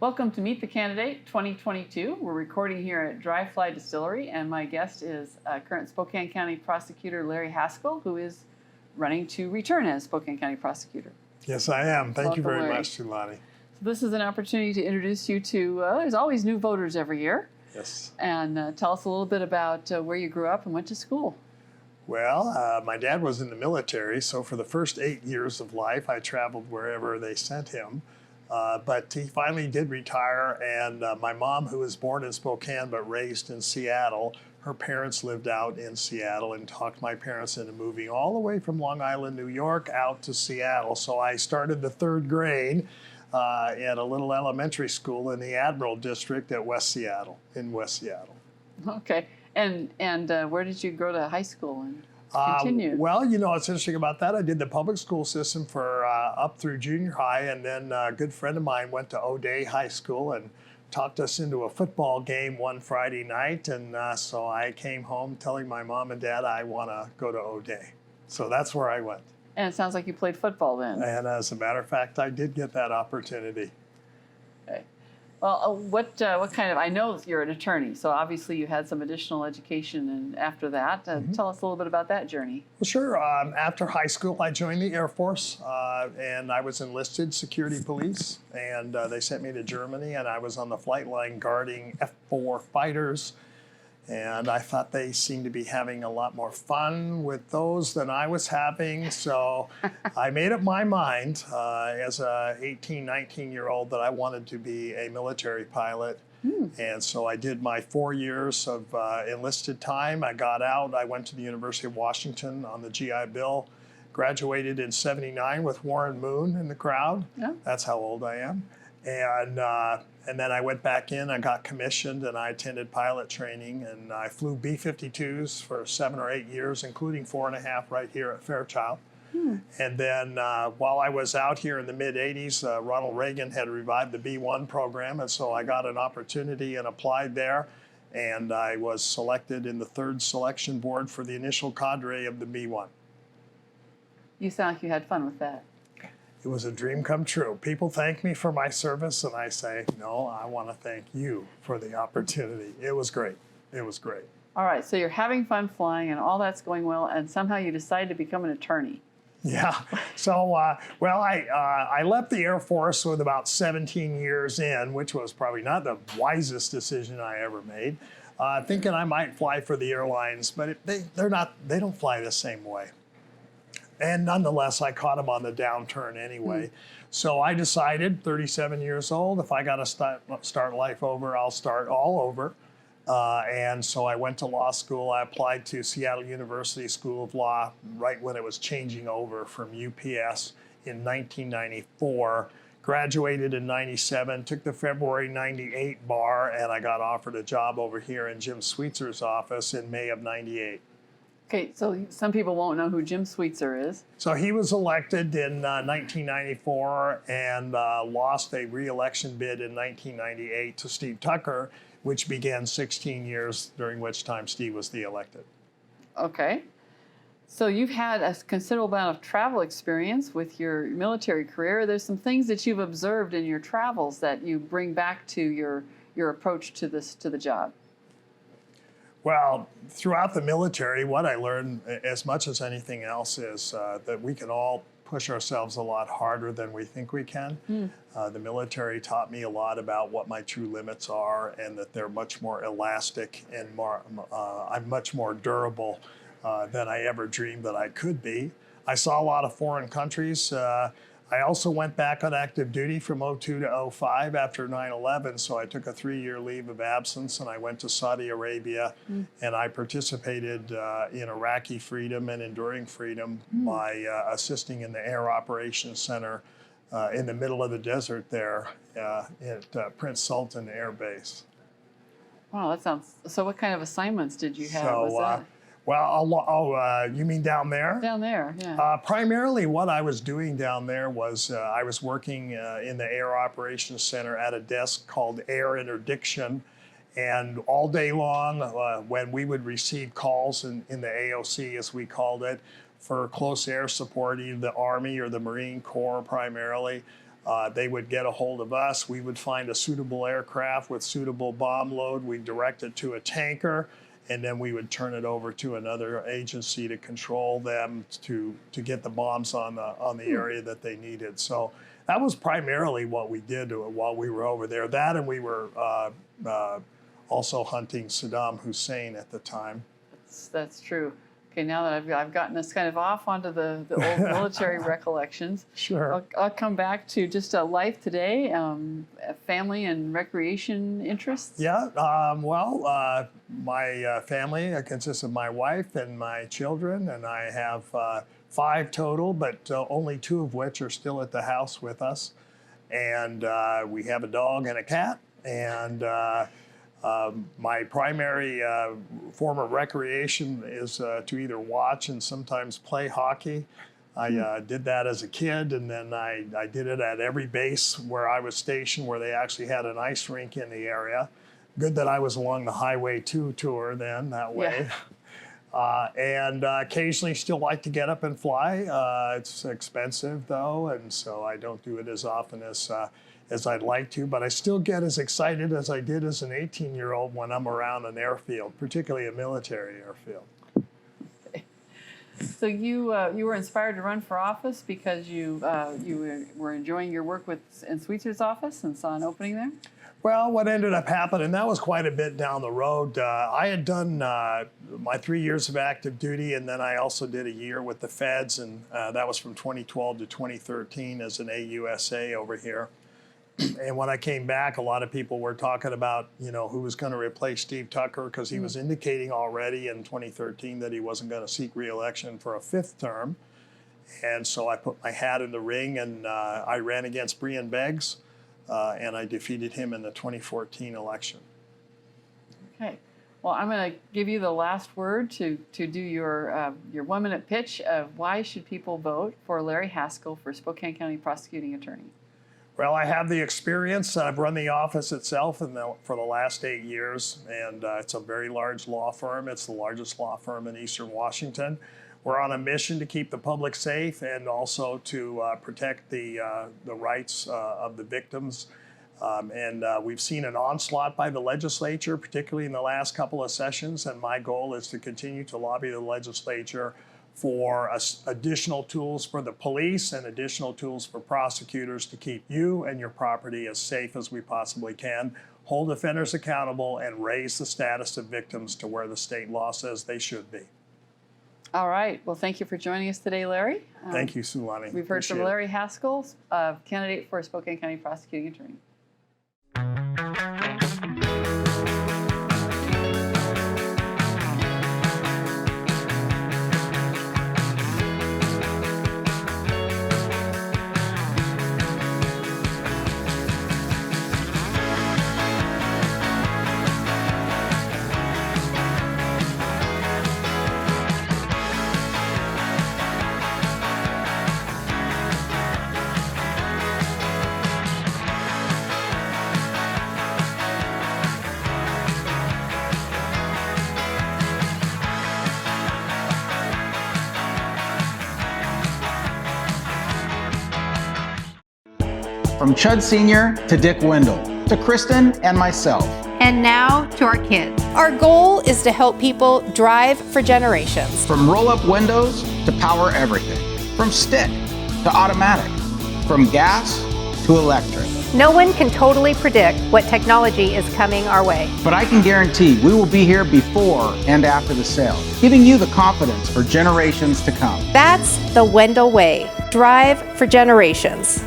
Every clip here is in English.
Welcome to Meet the Candidate 2022. We're recording here at Dry Fly Distillery, and my guest is current Spokane County Prosecutor Larry Haskell, who is running to return as Spokane County Prosecutor. Yes, I am. Thank you very Larry. much, Lani. So this is an opportunity to introduce you to, there's always new voters every year. Yes. And tell us a little bit about where you grew up and went to school. Well, my dad was in the military, so for the first 8 years of life, I traveled wherever they sent him. But he finally did retire, and my mom, who was born in Spokane but raised in Seattle, her parents lived out in Seattle and talked my parents into moving all the way from Long Island, New York, out to Seattle. So I started the third grade at a little elementary school in the Admiral District at West Seattle, in West Seattle. Okay. And where did you go to high school and continue? Well, you know, what's interesting about that, I did the public school system for up through junior high, and then a good friend of mine went to O'Day High School and talked us into a football game one Friday night, and so I came home telling my mom and dad I want to go to O'Day. So that's where I went. And it sounds like you played football then. And as a matter of fact, I did get that opportunity. Okay. Well, what kind of, I know you're an attorney, so obviously you had some additional education and after that. Tell us a little bit about that journey. Well, sure. After high school, I joined the Air Force, and I was enlisted security police, and they sent me to Germany, and I was on the flight line guarding F-4 fighters, and I thought they seemed to be having a lot more fun with those than I was having, so I made up my mind as a 18, 19-year-old that I wanted to be a military pilot. And so I did my 4 years of enlisted time. I got out. I went to the University of Washington on the GI Bill, graduated in '79 with Warren Moon in the crowd. Yeah. That's how old I am. And then I went back in, I got commissioned, and I attended pilot training, and I flew B-52s for 7 or 8 years, including 4.5 right here at Fairchild. And then while I was out here in the mid-'80s, Ronald Reagan had revived the B-1 program, and so I got an opportunity and applied there, and I was selected in the 3rd selection board for the initial cadre of the B-1. You sound like you had fun with that. It was a dream come true. People thank me for my service, and I say, no, I want to thank you for the opportunity. It was great. It was great. All right, so you're having fun flying, and all that's going well, and somehow you decide to become an attorney. Yeah. So, well, I left the Air Force with about 17 years in, which was probably not the wisest decision I ever made, thinking I might fly for the airlines, but they don't fly the same way. And nonetheless, I caught them on the downturn anyway. So I decided, 37 years old, if I got to start life over, I'll start all over. And so I went to law school. I applied to Seattle University School of Law right when it was changing over from UPS in 1994. Graduated in '97, took the February '98 bar, and I got offered a job over here in Jim Sweetzer's office in May of '98. Okay, so some people won't know who Jim Sweetser is. So he was elected in 1994 and lost a re-election bid in 1998 to Steve Tucker, which began 16 years, during which time Steve was the elected. Okay. So you've had a considerable amount of travel experience with your military career. There's some things that you've observed in your travels that you bring back to your approach to the job. Well, throughout the military, what I learned as much as anything else is that we can all push ourselves a lot harder than we think we can. The military taught me a lot about what my true limits are, and that they're much more elastic and I'm much more durable than I ever dreamed that I could be. I saw a lot of foreign countries. I also went back on active duty from '02 to '05 after 9/11, so I took a 3-year leave of absence, and I went to Saudi Arabia, and I participated in Iraqi freedom and enduring freedom by assisting in the Air Operations Center in the middle of the desert there at Prince Sultan Air Base. Wow, that sounds, so what kind of assignments did you have? Well, you mean down there? Down there, yeah. Primarily what I was doing down there was I was working in the Air Operations Center at a desk called Air Interdiction. And all day long, when we would receive calls in the AOC, as we called it, for close air support, either the Army or the Marine Corps primarily, They would get a hold of us. We would find a suitable aircraft with suitable bomb load. We'd direct it to a tanker, and then we would turn it over to another agency to control them to get the bombs on the area that they needed. So that was primarily what we did while we were over there. That, and we were also hunting Saddam Hussein at the time. That's true. Okay, now that I've gotten us kind of off onto the old military recollections, Sure. I'll come back to just life today, family and recreation interests. Yeah, my family consists of my wife and my children, and I have 5 total, but only 2 of which are still at the house with us. And we have a dog and a cat, and my primary form of recreation is to either watch and sometimes play hockey. I did that as a kid, and then I did it at every base where I was stationed, where they actually had an ice rink in the area. Good that I was along the Highway 2 tour then, that way. Yeah. And occasionally still like to get up and fly. It's expensive though, and so I don't do it as often as I'd like to, but I still get as excited as I did as an 18-year-old when I'm around an airfield, particularly a military airfield. So you were inspired to run for office because you were enjoying your work in Sweetzer's office and saw an opening there? Well, what ended up happening, that was quite a bit down the road. I had done my 3 years of active duty, and then I also did a year with the feds, and that was from 2012 to 2013 as an AUSA over here. And when I came back, a lot of people were talking about, who was going to replace Steve Tucker, because he was indicating already in 2013 that he wasn't going to seek re-election for a 5th term. And so I put my hat in the ring, and I ran against Brian Beggs, and I defeated him in the 2014 election. Okay. Well, I'm going to give you the last word to do your 1-minute pitch of why should people vote for Larry Haskell for Spokane County Prosecuting Attorney. Well, I have the experience. I've run the office itself for the last 8 years, and it's a very large law firm. It's the largest law firm in Eastern Washington. We're on a mission to keep the public safe and also to protect the rights of the victims. We've seen an onslaught by the legislature, particularly in the last couple of sessions, and my goal is to continue to lobby the legislature for additional tools for the police and additional tools for prosecutors to keep you and your property as safe as we possibly can, hold offenders accountable, and raise the status of victims to where the state law says they should be. All right. Well, thank you for joining us today, Larry. Thank you, Sue Lani. We've heard from Larry Haskell, candidate for Spokane County Prosecuting Attorney. From Chud Sr. to Dick Wendell, to Kristen and myself. And now to our kids. Our goal is to help people drive for generations. From roll-up windows to power everything. From stick to automatic. From gas to electric. No one can totally predict what technology is coming our way. But I can guarantee we will be here before and after the sale, giving you the confidence for generations to come. That's the Wendell way. Drive for generations.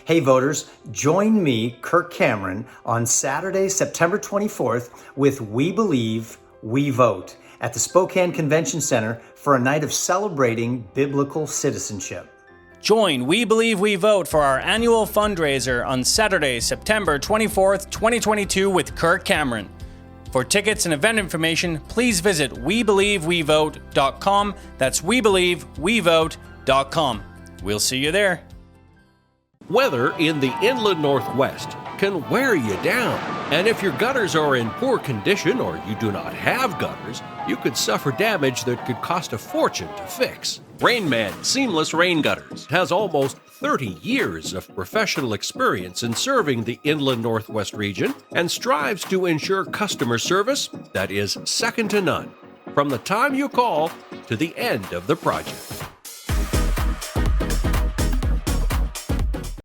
Hey voters, join me, Kirk Cameron, on Saturday, September 24th with We Believe, We Vote at the Spokane Convention Center for a night of celebrating biblical citizenship. Join We Believe We Vote for our annual fundraiser on Saturday, September 24th, 2022 with Kirk Cameron. For tickets and event information, please visit WeBelieveWeVote.com. That's WeBelieveWeVote.com. We'll see you there. Weather in the inland Northwest can wear you down. And if your gutters are in poor condition or you do not have gutters, you could suffer damage that could cost a fortune to fix. Rainman Seamless Rain Gutters has almost 30 years of professional experience in serving the inland Northwest region and strives to ensure customer service that is second to none from the time you call to the end of the project.